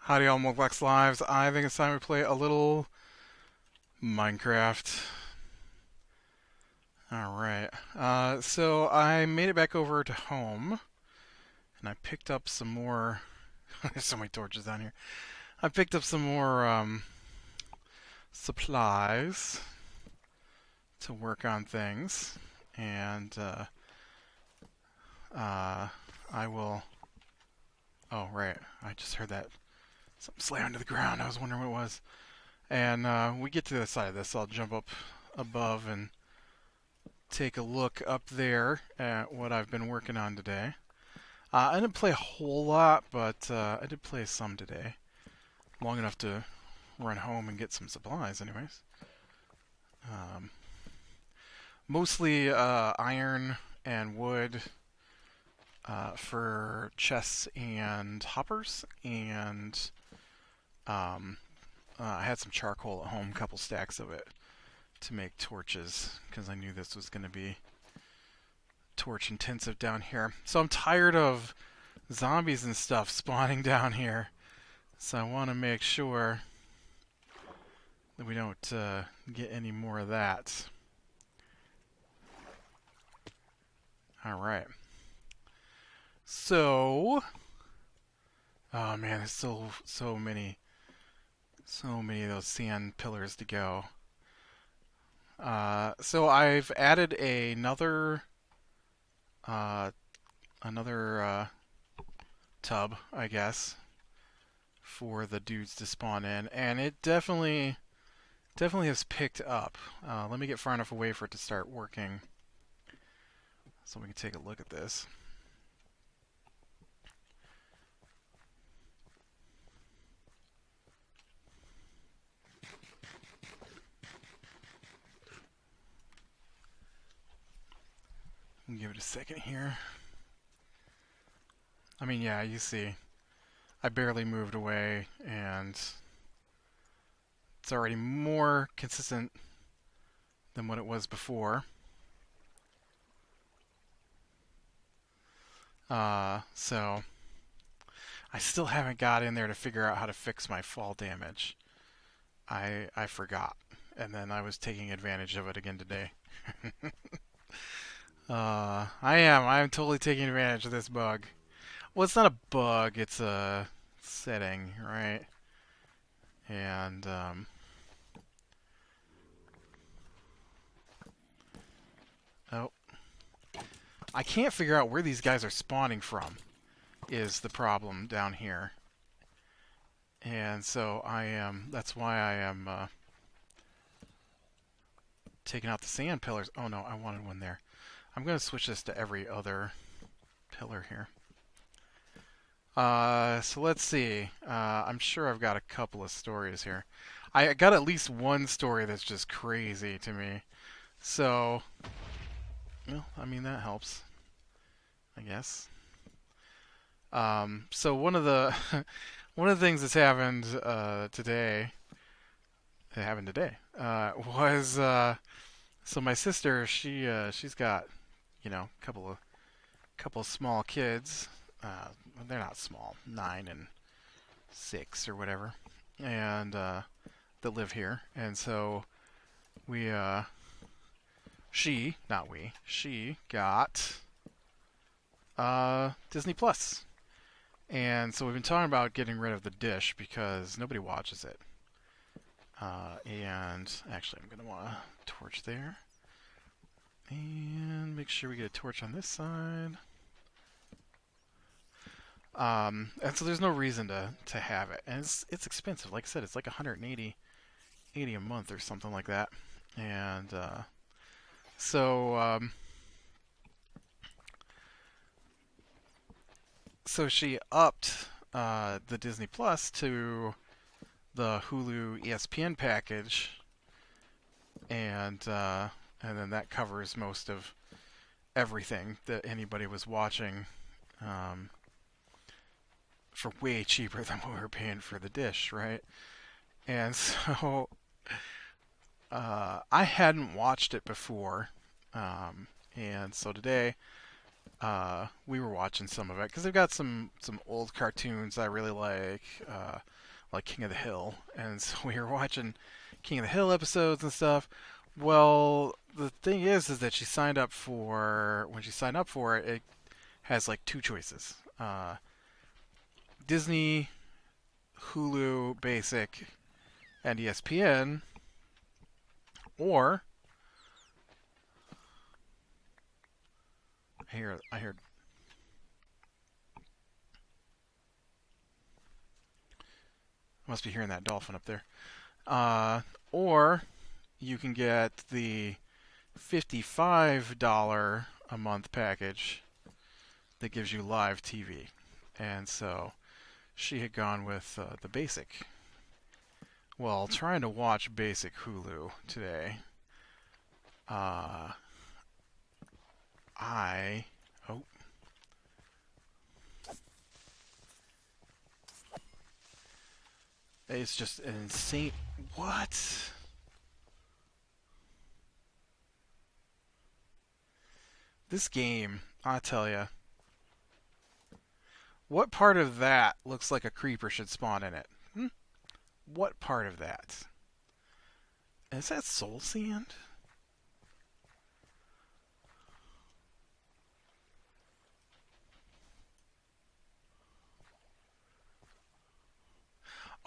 Howdy all Moglax Lives. I think it's time we play a little Minecraft. Alright. So I made it back over to home, and I picked up some more... There's so many torches down here. I picked up some more supplies to work on things, and I will... Oh, right. I just heard that something slam into the ground. I was wondering what it was. And we get to the other side of this. I'll jump up above and take a look up there at what I've been working on today. I didn't play a whole lot, but I did play some today. Long enough to run home and get some supplies, anyways. Um, Mostly iron and wood for chests and hoppers, and I had some charcoal at home, a couple stacks of it, to make torches, because I knew this was going to be torch intensive down here. So I'm tired of zombies and stuff spawning down here. So I want to make sure that we don't get any more of that. Alright. So... Oh man, there's still so many of those sand pillars to go. So I've added uh, another tub, I guess, for the dudes to spawn in, and it definitely has picked up. Let me get far enough away for it to start working, so we can take a look at this. We'll give it a second here. I mean, yeah, you see, I barely moved away, and it's already more consistent than what it was before. So I still haven't got in there to figure out how to fix my fall damage. I forgot, and then I was taking advantage of it again today. I am totally taking advantage of this bug. Well, it's not a bug, it's a setting, right? And oh, I can't figure out where these guys are spawning from, is the problem down here. And so that's why I am taking out the sand pillars. Oh no, I wanted one there. I'm going to switch this to every other pillar here. So let's see. I'm sure I've got a couple of stories here. I got at least one story that's just crazy to me. So, well, I mean, that helps, I guess. So one of the one of the things that's happened today, was so my sister, she's got, a couple of small kids. They're not small, 9 and 6 or whatever, and that live here. And so we, she got Disney Plus. And so we've been talking about getting rid of the dish because nobody watches it. And actually, I'm going to want a torch there. And make sure we get a torch on this side. And so there's no reason to have it. And it's expensive. Like I said, it's like 180 a month or something like that. And so so she upped the Disney Plus to the Hulu ESPN package, and then that covers most of everything that anybody was watching for way cheaper than what we were paying for the dish, right? And so I hadn't watched it before, and so today We were watching some of it because they've got some old cartoons I really like King of the Hill, and so we were watching King of the Hill episodes and stuff. Well, the thing is that she signed up for when she signed up for it, it has like two choices: Disney, Hulu, Basic, and ESPN, or I heard I must be hearing that dolphin up there. Uh, or you can get the $55 a month package that gives you live TV. And so she had gone with the basic. Well, trying to watch basic Hulu today, uh, I. Oh, it's just an insane. What? This game, I tell ya. What part of that looks like a creeper should spawn in it? Hmm? What part of that? Is that soul sand?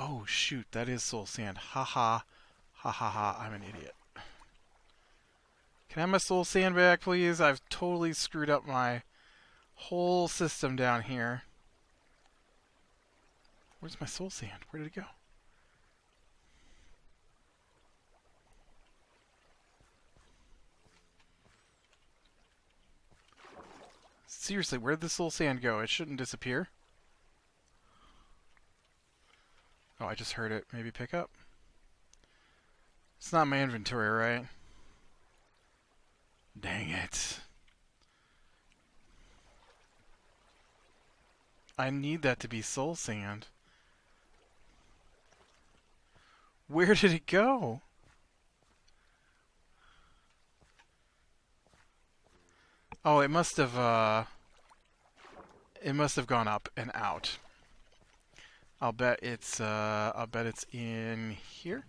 Oh shoot, that is soul sand. Ha ha. Ha ha ha, I'm an idiot. Can I have my soul sand back, please? I've totally screwed up my whole system down here. Where's my soul sand? Where did it go? Seriously, where did the soul sand go? It shouldn't disappear. Oh, I just heard it. Maybe pick up. It's not my inventory, right? Dang it. I need that to be soul sand. Where did it go? Oh, it must have gone up and out. I'll bet it's in here.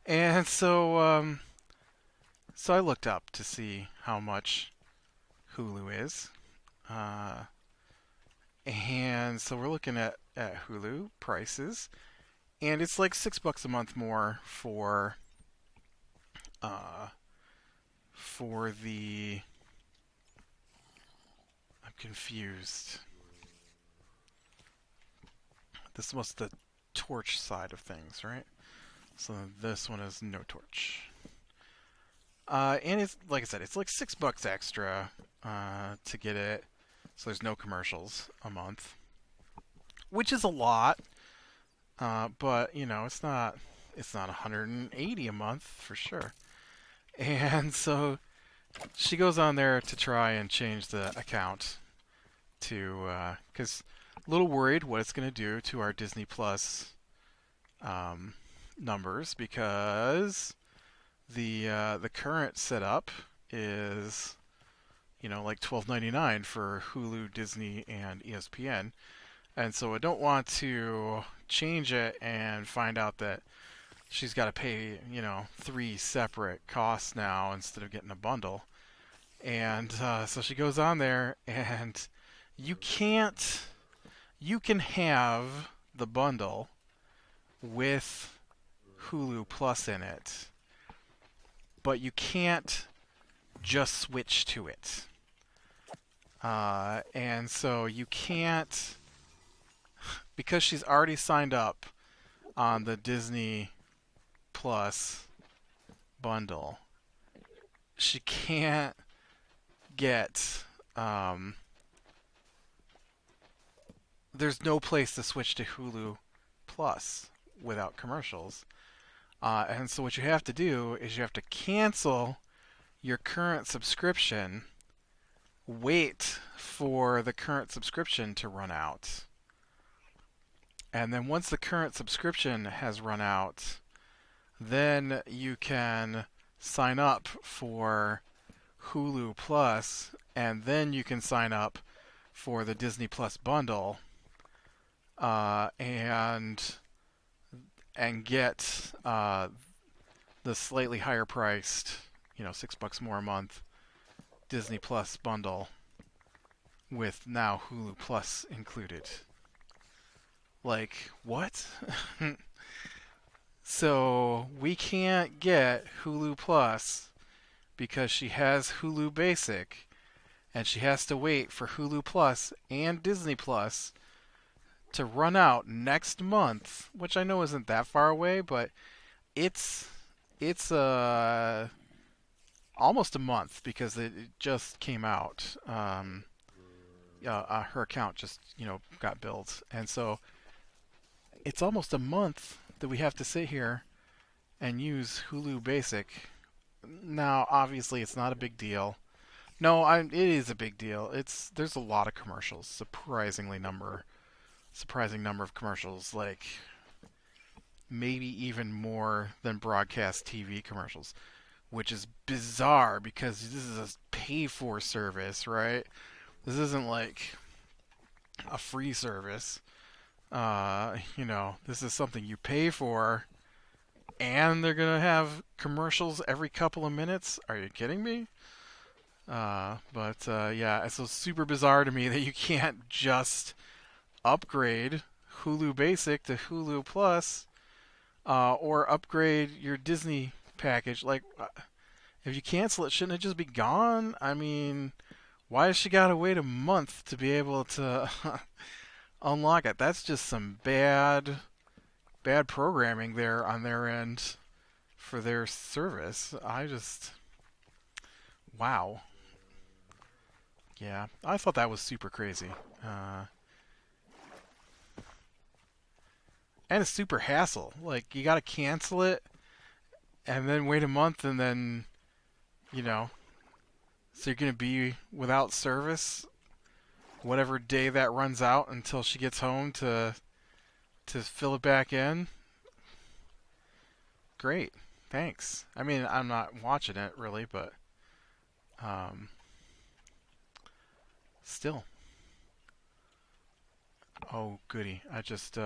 And so I looked up to see how much Hulu is. Uh, and so we're looking at Hulu prices, and it's like $6 a month more uh, for the. I'm confused. This was the torch side of things, right? So this one is no torch. And it's like I said, it's like $6 extra to get it. So there's no commercials a month, which is a lot. But you know, it's not 180 a month for sure. And so she goes on there to try and change the account to because a little worried what it's going to do to our Disney Plus numbers because the current setup is like $12.99 for Hulu, Disney, and ESPN, and so I don't want to change it and find out that she's got to pay three separate costs now instead of getting a bundle. And so she goes on there, and you can't. You can have the bundle with Hulu Plus in it, but you can't just switch to it. And so you can't, because she's already signed up on the Disney Plus bundle, she can't get. There's no place to switch to Hulu Plus without commercials. And so what you have to do is you have to cancel your current subscription, wait for the current subscription to run out, And then once the current subscription has run out, then you can sign up for Hulu Plus, and then you can sign up for the Disney Plus bundle, and get the slightly higher priced, $6 more a month Disney Plus bundle with now Hulu Plus included. Like, what? So we can't get Hulu Plus because she has Hulu Basic, and she has to wait for Hulu Plus and Disney Plus to run out next month, which I know isn't that far away, but it's almost a month because it just came out. Her account just got billed, and so it's almost a month that we have to sit here and use Hulu Basic. Now, obviously, it's not a big deal. No, it is a big deal. There's a lot of commercials, surprising number of commercials, like maybe even more than broadcast TV commercials, which is bizarre because this is a pay-for service, right? This isn't like a free service. This is something you pay for, and they're gonna have commercials every couple of minutes. Are you kidding me? Yeah, it's so super bizarre to me that you can't just upgrade Hulu Basic to Hulu Plus, or upgrade your Disney package. Like, if you cancel it, shouldn't it just be gone? I mean, why has she got to wait a month to be able to unlock it? That's just some bad programming there on their end for their service. Wow. Yeah, I thought that was super crazy. And it's super hassle. Like, you got to cancel it and then wait a month, and then, so you're going to be without service whatever day that runs out until she gets home to fill it back in. Great. Thanks. I mean, I'm not watching it really, but still. Oh, goody. I just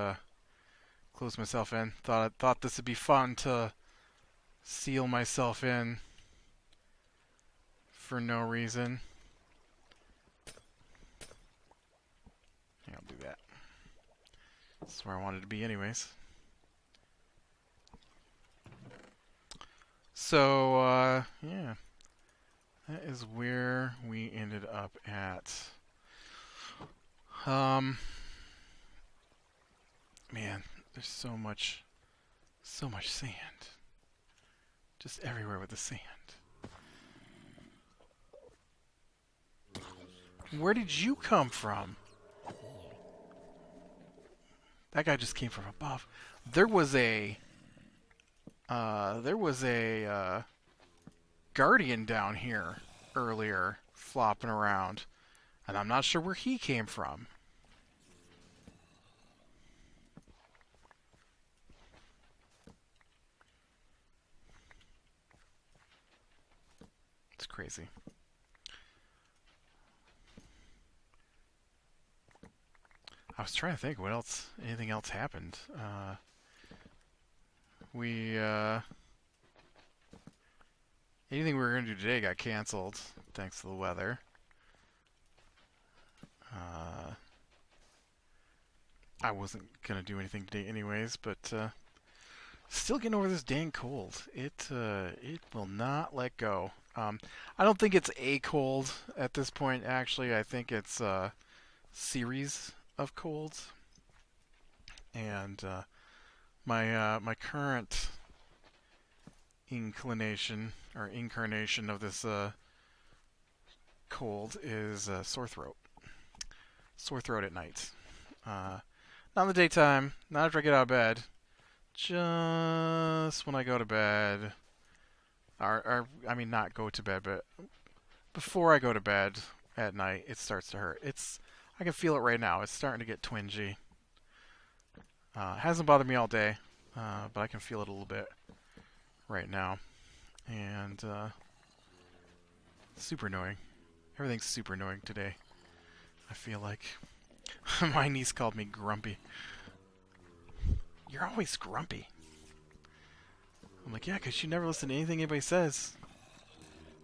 closed myself in. Thought this would be fun to seal myself in for no reason. Yeah, I'll do that. This is where I wanted to be anyways. So, yeah. That is where we ended up at. Man, there's so much sand. Just everywhere with the sand. Where did you come from? That guy just came from above. There was a guardian down here earlier flopping around, and I'm not sure where he came from. It's crazy. I was trying to think anything else happened. Anything we were going to do today got canceled thanks to the weather. I wasn't going to do anything today anyways, but still getting over this dang cold. It will not let go. I don't think it's a cold at this point, actually. I think it's a series of colds. And my current inclination or incarnation of this cold is sore throat. Sore throat at night. Not in the daytime, not after I get out of bed. Just when I go to bed. I mean, not go to bed, but before I go to bed at night, it starts to hurt. I can feel it right now. It's starting to get twingy. It hasn't bothered me all day, but I can feel it a little bit right now. And super annoying. Everything's super annoying today, I feel like. My niece called me grumpy. You're always grumpy. I'm like, yeah, 'cause you never listen to anything anybody says.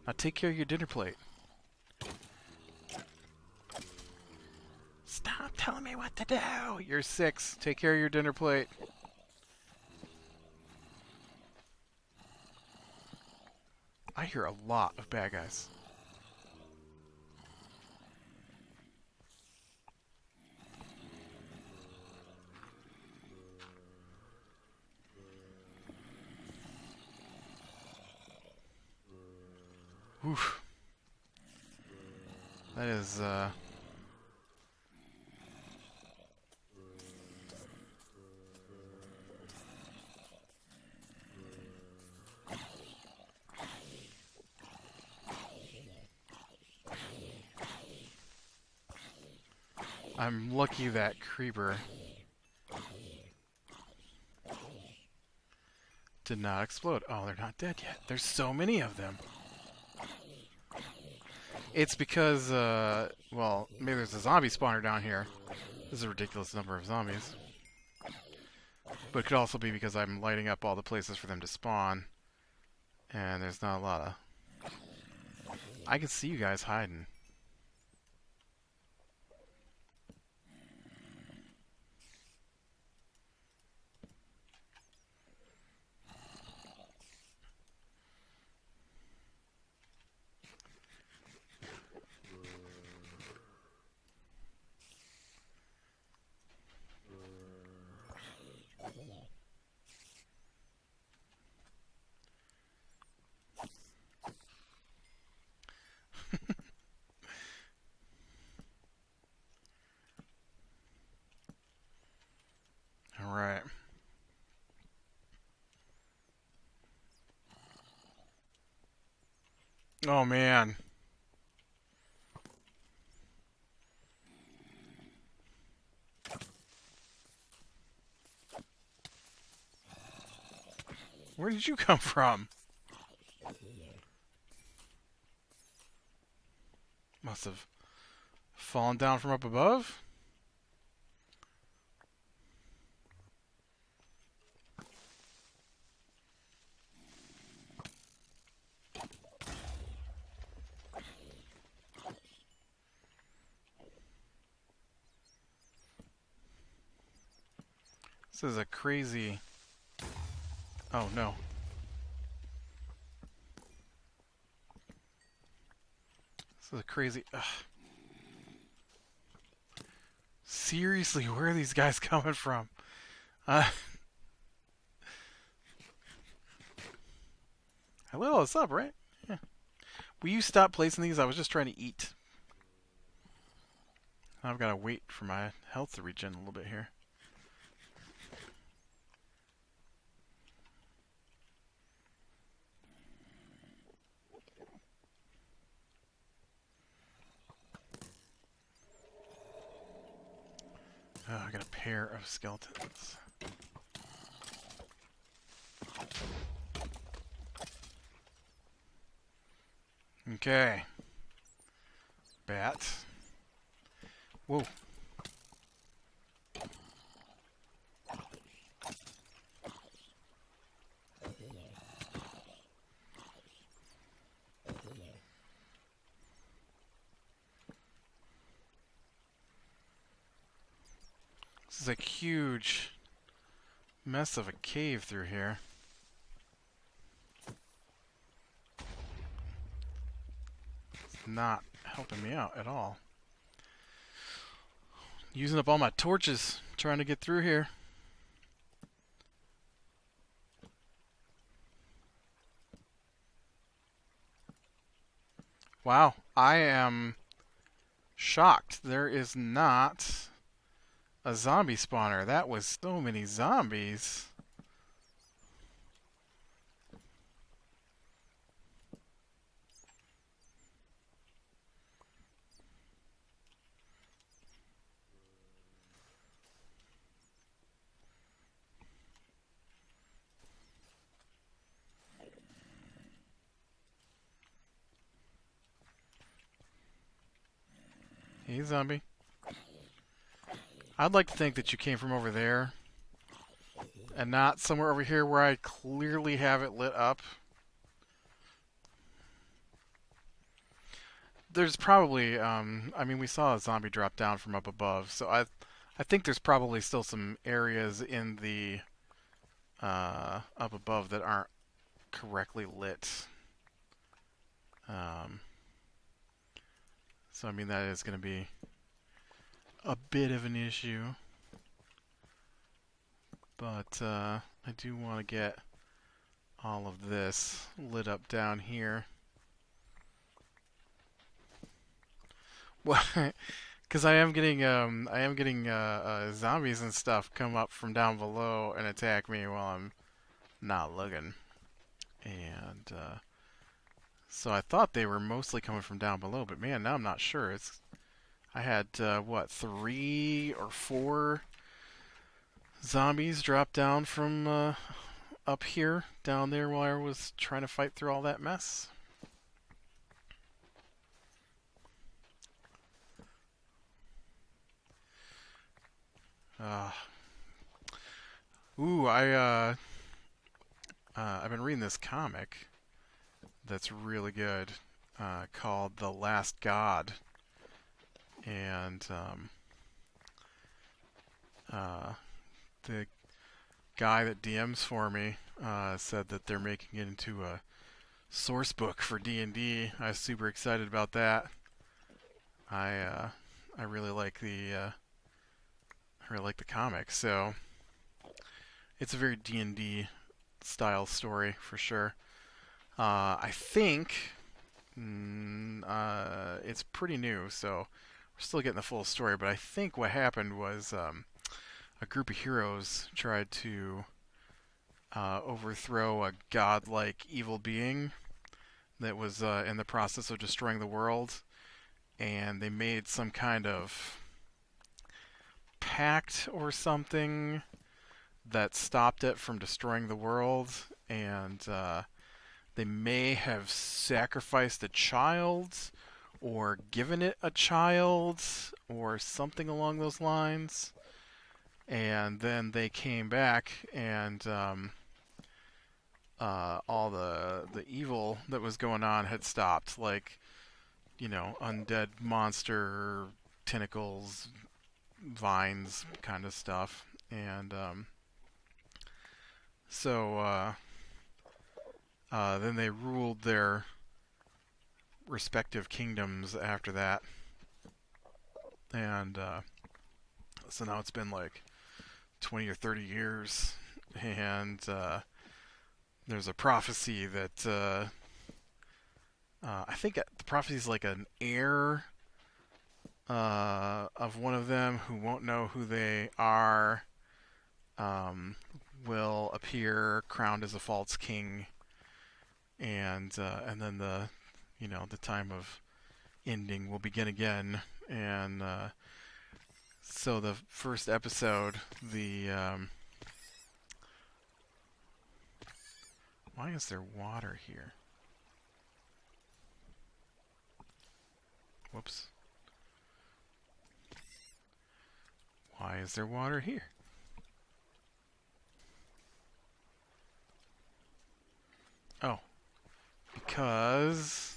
Now take care of your dinner plate. Stop telling me what to do! You're 6. Take care of your dinner plate. I hear a lot of bad guys. Oof. That is, I'm lucky that creeper did not explode. Oh, they're not dead yet. There's so many of them. It's because, well, maybe there's a zombie spawner down here. This is a ridiculous number of zombies. But it could also be because I'm lighting up all the places for them to spawn. And there's not a lot of... I can see you guys hiding. Alright. Oh, man. Where did you come from? Must have fallen down from up above? This is a crazy... Oh, no. This is a crazy... Ugh. Seriously, where are these guys coming from? I lit all this up, right? Yeah. Will you stop placing these? I was just trying to eat. I've got to wait for my health to regen a little bit here. Oh, I got a pair of skeletons. Okay. Bat. Whoa. This is a huge mess of a cave through here. It's not helping me out at all. Using up all my torches trying to get through here. Wow, I am shocked. There is not a zombie spawner. That was so many zombies. Hey, zombie. I'd like to think that you came from over there and not somewhere over here where I clearly have it lit up. There's probably, I mean, we saw a zombie drop down from up above, so I think there's probably still some areas in the up above that aren't correctly lit. Um, so I mean, that is going to be a bit of an issue, but I do want to get all of this lit up down here. Well, because I am getting zombies and stuff come up from down below and attack me while I'm not looking, and so I thought they were mostly coming from down below, but man, now I'm not sure. I had what, 3 or 4 zombies drop down from up here down there while I was trying to fight through all that mess. Uh, ooh, I've been reading this comic that's really good called The Last God, and the guy that DMs for me said that they're making it into a source book for D&D. I was super excited about that. I I really like the comic, so it's a very D&D style story for sure. I think it's pretty new, so we're still getting the full story. But I think what happened was a group of heroes tried to overthrow a godlike evil being that was in the process of destroying the world, and they made some kind of pact or something that stopped it from destroying the world, and they may have sacrificed a child or given it a child or something along those lines. And then they came back, and all the evil that was going on had stopped. Like, you know, undead monster tentacles, vines, kind of stuff. And so then they ruled their respective kingdoms after that. And so now it's been like 20 or 30 years, and there's a prophecy that I think the prophecy is like an heir of one of them who won't know who they are will appear crowned as a false king, and then the time of ending will begin again. And so the first episode, the why is there water here? Whoops. Why is there water here? Oh, because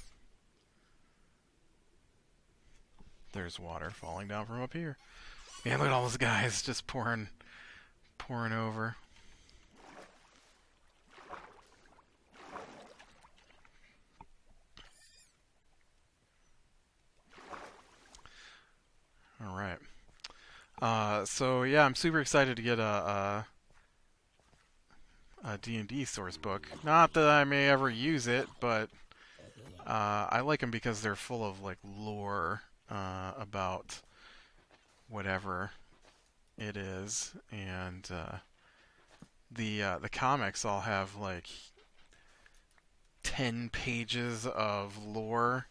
there's water falling down from up here. Man, look at all those guys just pouring over. All right. So yeah, I'm super excited to get a D&D source book. Not that I may ever use it, but I like them because they're full of like lore about whatever it is, and the comics all have like 10 pages of lore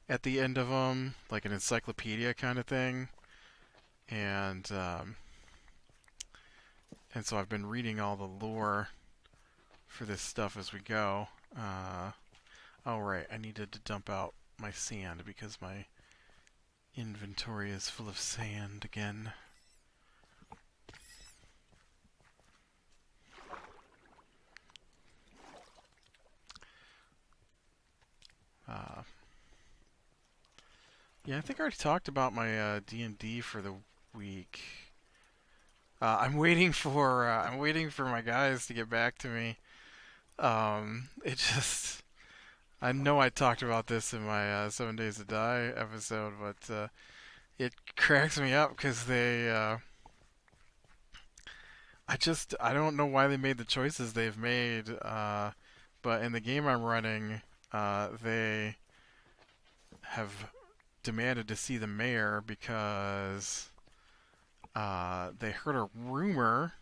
at the end of them, like an encyclopedia kind of thing, and so I've been reading all the lore for this stuff as we go. Oh right, I needed to dump out my sand because my inventory is full of sand again. Uh, yeah, I think I already talked about my D&D for the week. I'm waiting for my guys to get back to me. It just I know I talked about this in my 7 Days to Die episode, but it cracks me up because I don't know why they made the choices they've made. But in the game I'm running, they have demanded to see the mayor because they heard a rumor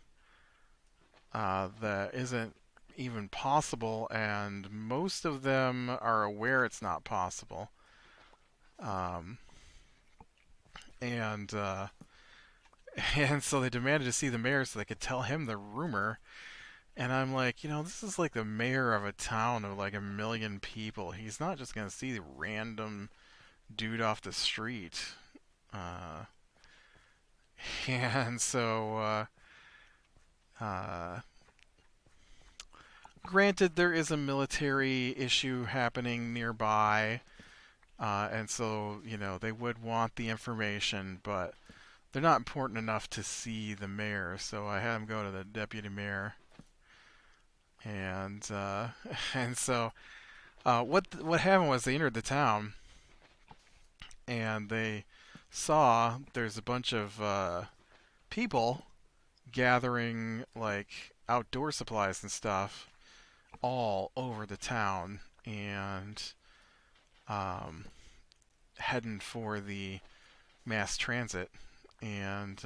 that isn't even possible, and most of them are aware it's not possible. Um, and and so they demanded to see the mayor so they could tell him the rumor. And I'm like, this is like the mayor of a town of like 1 million people. He's not just gonna see the random dude off the street. Uh, and so, granted, there is a military issue happening nearby, and so they would want the information, but they're not important enough to see the mayor. So I had him go to the deputy mayor, and and so what happened was they entered the town and they saw there's a bunch of people gathering like outdoor supplies and stuff all over the town and um, heading for the mass transit and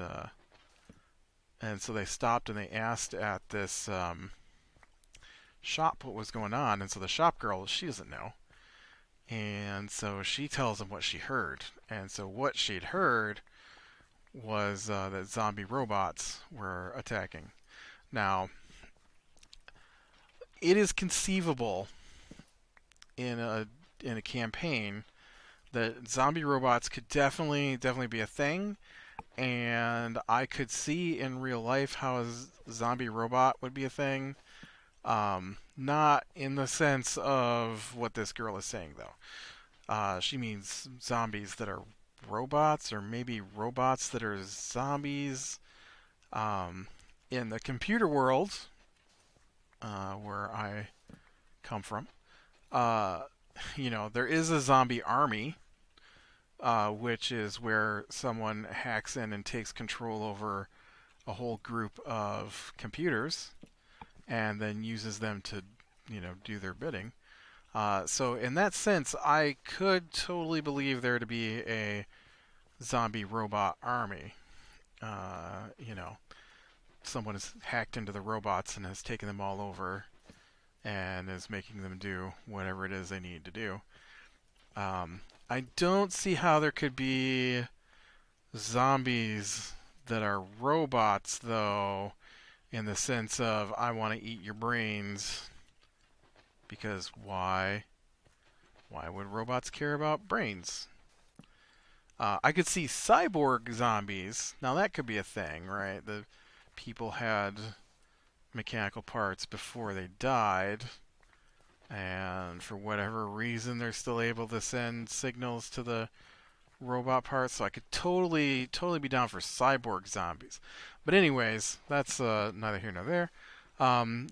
so they stopped and they asked at this shop what was going on, and so the shop girl, she doesn't know, and so she tells them what she heard, and so what she'd heard was that zombie robots were attacking. Now, it is conceivable in a campaign that zombie robots could definitely be a thing, and I could see in real life how a zombie robot would be a thing. Not in the sense of what this girl is saying, though. She means zombies that are robots, or maybe robots that are zombies. Um, in the computer world, where I come from, uh, there is a zombie army, which is where someone hacks in and takes control over a whole group of computers and then uses them to, do their bidding. So in that sense, I could totally believe there to be a zombie robot army. You know, someone has hacked into the robots and has taken them all over and is making them do whatever it is they need to do. I don't see how there could be zombies that are robots, though, in the sense of I want to eat your brains. Because why? Why would robots care about brains? I could see cyborg zombies. Now that could be a thing, right? The people had mechanical parts before they died, and for whatever reason, they're still able to send signals to the robot parts. So I could totally be down for cyborg zombies. But anyways, that's neither here nor there.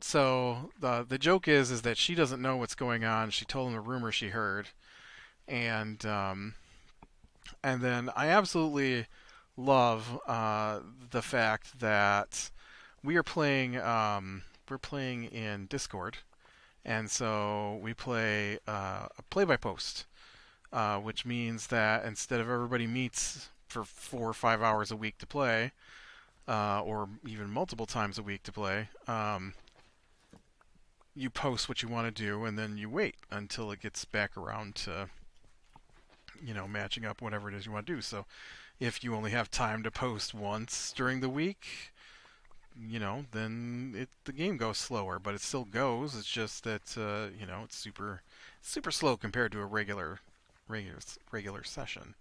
So the joke is that she doesn't know what's going on. She told him the rumor she heard, and then I absolutely love the fact that we're playing in Discord, and so we play a play-by-post, which means that instead of everybody meets for 4 or 5 hours a week to play, or even multiple times a week to play, you post what you want to do, and then you wait until it gets back around to, matching up whatever it is you want to do. So if you only have time to post once during the week, then the game goes slower, but it still goes. It's just that, it's super slow compared to a regular session.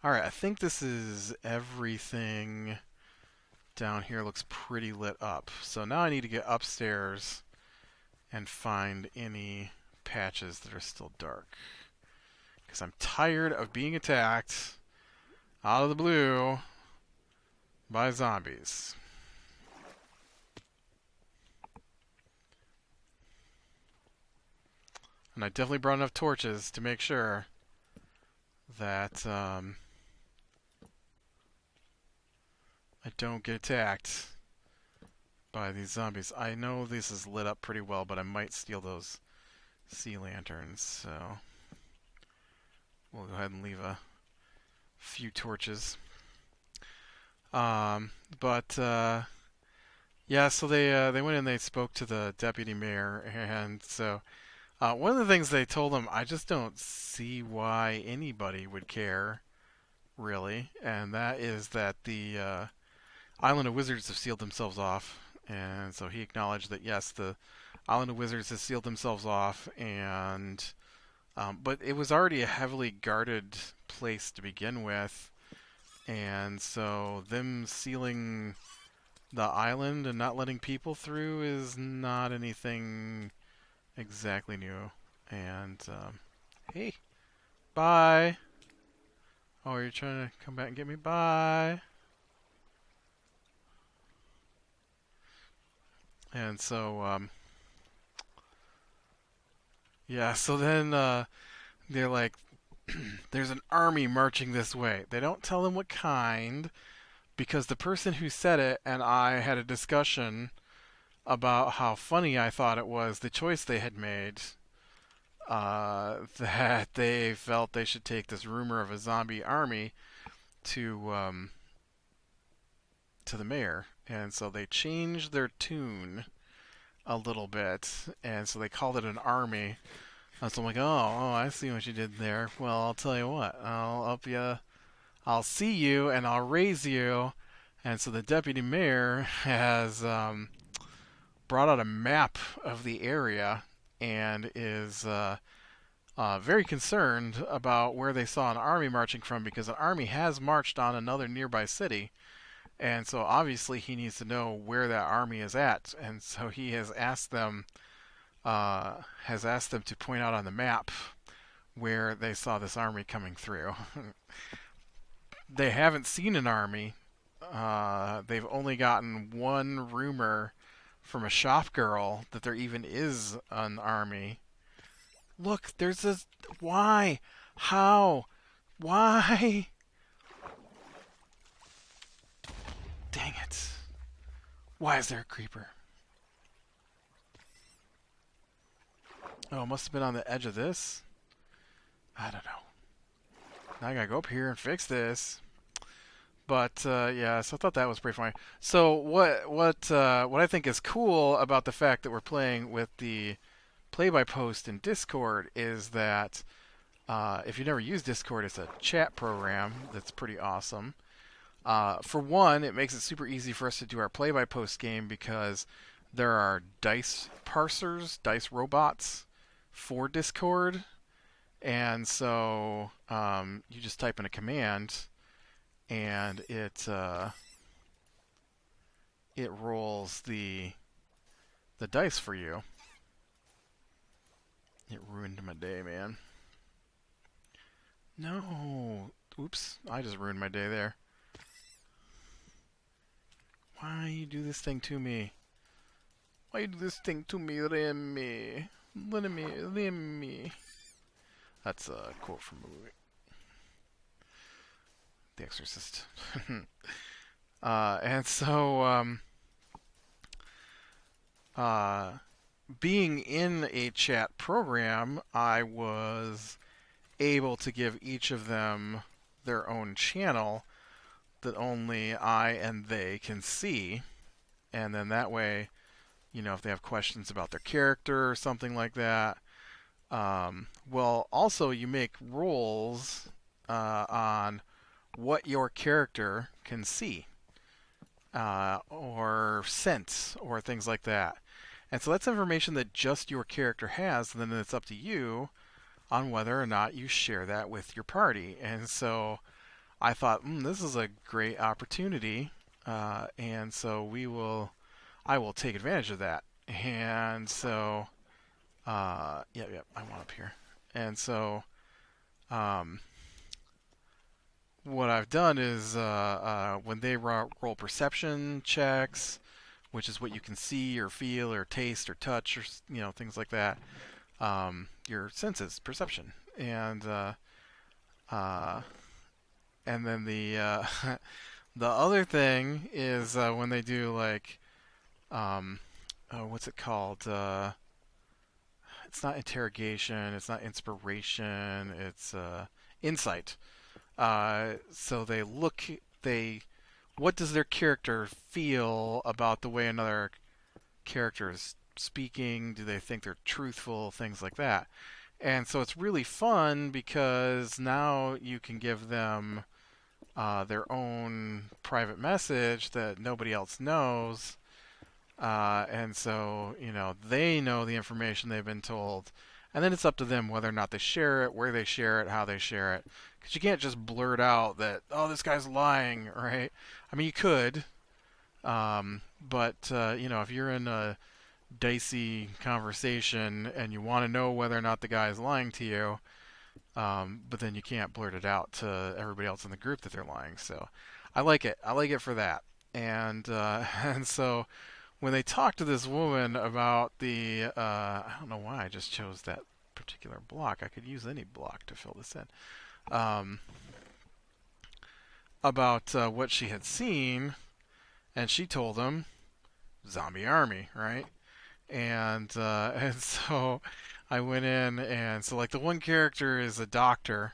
Alright, I think this is everything down here looks pretty lit up. So now I need to get upstairs and find any patches that are still dark. Because I'm tired of being attacked out of the blue by zombies. And I definitely brought enough torches to make sure that I don't get attacked by these zombies. I know this is lit up pretty well, but I might steal those sea lanterns, so we'll go ahead and leave a few torches. But yeah, so they went and they spoke to the deputy mayor, and so one of the things they told him, I just don't see why anybody would care, really, and that is that the Island of Wizards have sealed themselves off, and so he acknowledged that yes, the Island of Wizards has sealed themselves off, and but it was already a heavily guarded place to begin with, and so them sealing the island and not letting people through is not anything exactly new. And hey, bye. Oh, you're trying to come back and get me? Bye. And so yeah, so then they're like, there's an army marching this way. They don't tell them what kind, because the person who said it and I had a discussion about how funny I thought it was the choice they had made. That they felt they should take this rumor of a zombie army to the mayor, and so they changed their tune a little bit, and so they called it an army. And so I'm like, oh, I see what you did there. Well, I'll tell you what, I'll see you and I'll raise you. And so the deputy mayor has brought out a map of the area and is very concerned about where they saw an army marching from, because an army has marched on another nearby city. And so obviously he needs to know where that army is at. And so he has asked them to point out on the map where they saw this army coming through. They haven't seen an army. They've only gotten one rumor from a shop girl that there even is an army. Look, there's this. Why? How? Why? Dang it. Why is there a creeper? Oh, it must have been on the edge of this? I don't know. Now I gotta go up here and fix this. But yeah, so I thought that was pretty funny. So what I think is cool about the fact that we're playing with the play-by-post in Discord is that if you never use Discord, it's a chat program that's pretty awesome. For one, it makes it super easy for us to do our play-by-post game because there are dice parsers, dice robots for Discord, and so you just type in a command, and it rolls the dice for you. It ruined my day, man. No. Oops. I just ruined my day there. Why you do this thing to me? Why you do this thing to me, Remy? Remy. That's a quote from a movie. The Exorcist. And so, being in a chat program, I was able to give each of them their own channel that only I and they can see. And then that way, you know, if they have questions about their character or something like that. Well, also you make rules on what your character can see or sense or things like that. And so that's information that just your character has, and then it's up to you on whether or not you share that with your party. And so I thought, this is a great opportunity, and so I will take advantage of that. And so, yeah, I want up here. And so, um, what I've done is when they roll perception checks, which is what you can see or feel or taste or touch or things like that, your senses, perception, uh, and then the the other thing is when they do like what's it called? It's not interrogation. It's not inspiration. It's insight. So they look. They What does their character feel about the way another character is speaking? Do they think they're truthful? Things like that. And so it's really fun because now you can give them their own private message that nobody else knows. And so, they know the information they've been told. And then it's up to them whether or not they share it, where they share it, how they share it. Because you can't just blurt out that, oh, this guy's lying, right? I mean, you could. But, if you're in a dicey conversation and you want to know whether or not the guy is lying to you, but then you can't blurt it out to everybody else in the group that they're lying. So I like it. I like it for that. And and so when they talk to this woman about I don't know why I just chose that particular block. I could use any block to fill this in. Um, about what she had seen, and she told them zombie army, right? And and so I went in, and so like the one character is a doctor,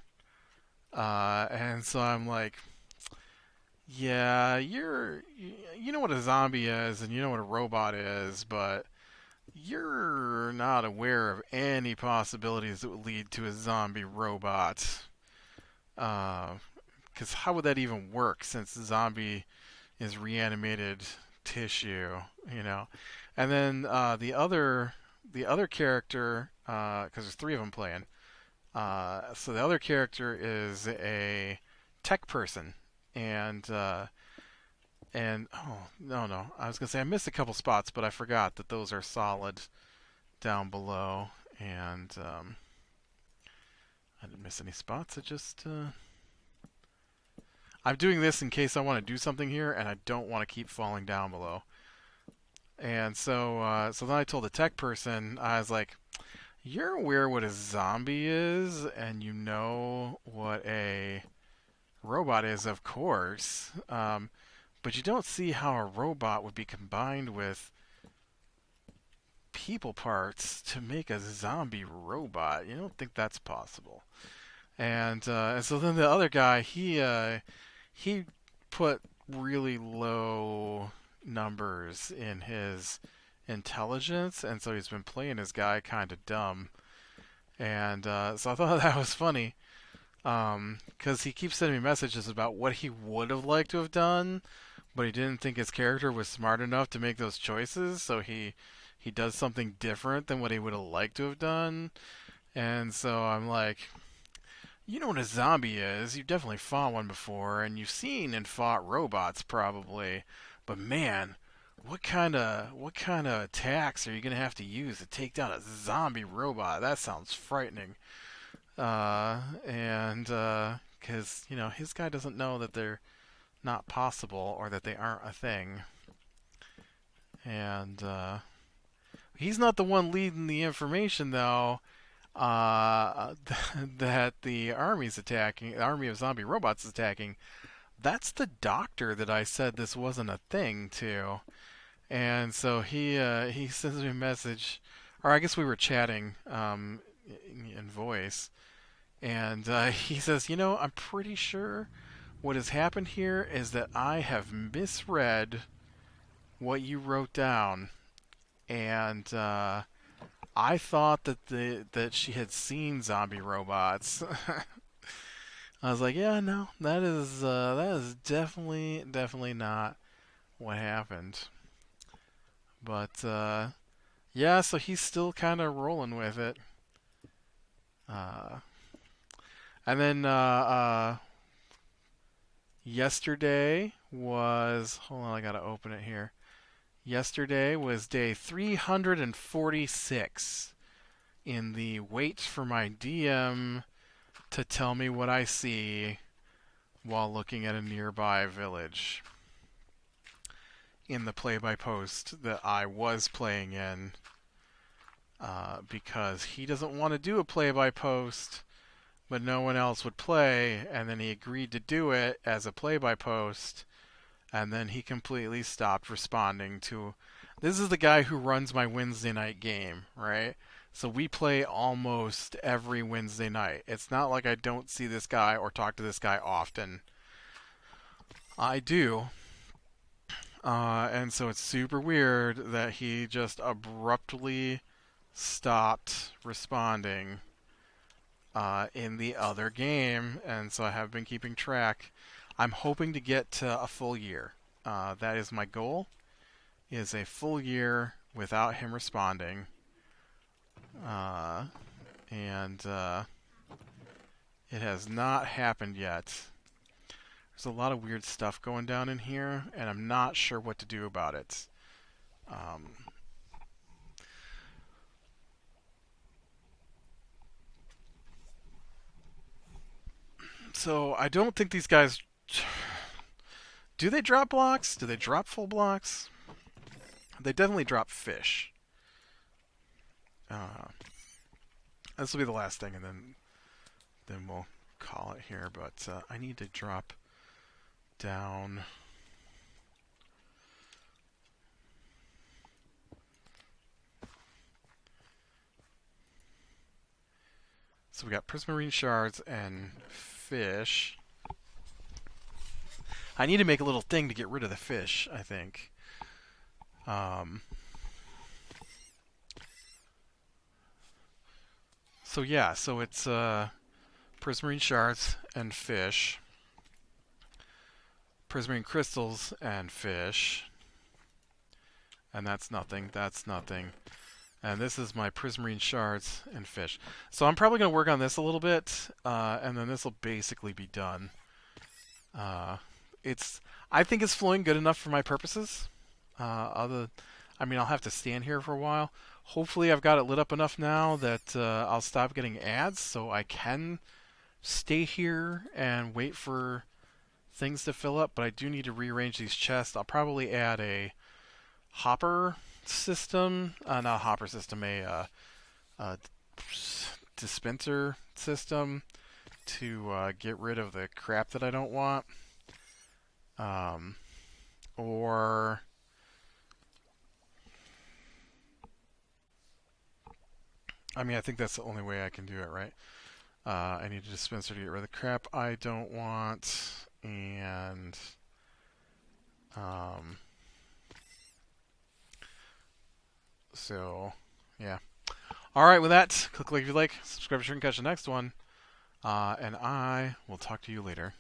and so I'm like, yeah, you know what a zombie is, and you know what a robot is, but you're not aware of any possibilities that would lead to a zombie robot. Because how would that even work since zombie is reanimated tissue, you know? And then the other character, because there's three of them playing. So the other character is a tech person, and oh no, I was gonna say I missed a couple spots, but I forgot that those are solid down below, and I didn't miss any spots. I'm doing this in case I want to do something here, and I don't want to keep falling down below. And so then I told the tech person, I was like, "You're aware what a zombie is, and you know what a robot is, of course. But you don't see how a robot would be combined with people parts to make a zombie robot. You don't think that's possible." And so then the other guy, he put really low numbers in his intelligence, and so he's been playing his guy kind of dumb. And so I thought that was funny because he keeps sending me messages about what he would have liked to have done, but he didn't think his character was smart enough to make those choices, so he does something different than what he would have liked to have done. And so I'm like, you know what a zombie is. You've definitely fought one before, and you've seen and fought robots probably. But man, what kind of attacks are you gonna have to use to take down a zombie robot? That sounds frightening. And because his guy doesn't know that they're not possible or that they aren't a thing, and he's not the one leading the information though. That the army's attacking, the army of zombie robots is attacking. That's the doctor that I said this wasn't a thing to. And so he sends me a message, or I guess we were chatting in voice, and he says, I'm pretty sure what has happened here is that I have misread what you wrote down, and I thought that she had seen zombie robots. I was like, yeah, no, that is definitely not what happened. But yeah, so he's still kind of rolling with it. Uh, and then Yesterday was, hold on, I gotta open it here. Yesterday was day 346 in the wait for my DM to tell me what I see while looking at a nearby village. In the play-by-post that I was playing in, because he doesn't want to do a play-by-post, but no one else would play, and then he agreed to do it as a play-by-post, and then he completely stopped responding to... This is the guy who runs my Wednesday night game, right? So we play almost every Wednesday night. It's not like I don't see this guy or talk to this guy often. I do. And so it's super weird that he just abruptly stopped responding in the other game, and so I have been keeping track. I'm hoping to get to a full year. That is my goal, is a full year without him responding. And it has not happened yet. There's a lot of weird stuff going down in here, and I'm not sure what to do about it. So I don't think these guys... Do they drop blocks? Do they drop full blocks? They definitely drop fish. This will be the last thing, and then we'll call it here. But I need to drop down... So we got prismarine shards and fish. I need to make a little thing to get rid of the fish, I think. So yeah, so it's prismarine shards and fish. Prismarine crystals and fish. And that's nothing, that's nothing. And this is my prismarine shards and fish. So I'm probably going to work on this a little bit, and then this will basically be done. I think it's flowing good enough for my purposes. I'll have to stand here for a while. Hopefully I've got it lit up enough now that I'll stop getting ads, so I can stay here and wait for things to fill up. But I do need to rearrange these chests. I'll probably add a hopper system, not a hopper system, a dispenser system to get rid of the crap that I don't want. Or I think that's the only way I can do it, right? I need a dispenser to get rid of the crap I don't want, and so yeah. All right, with that, click like if you like, subscribe, share, and catch the next one, and I will talk to you later.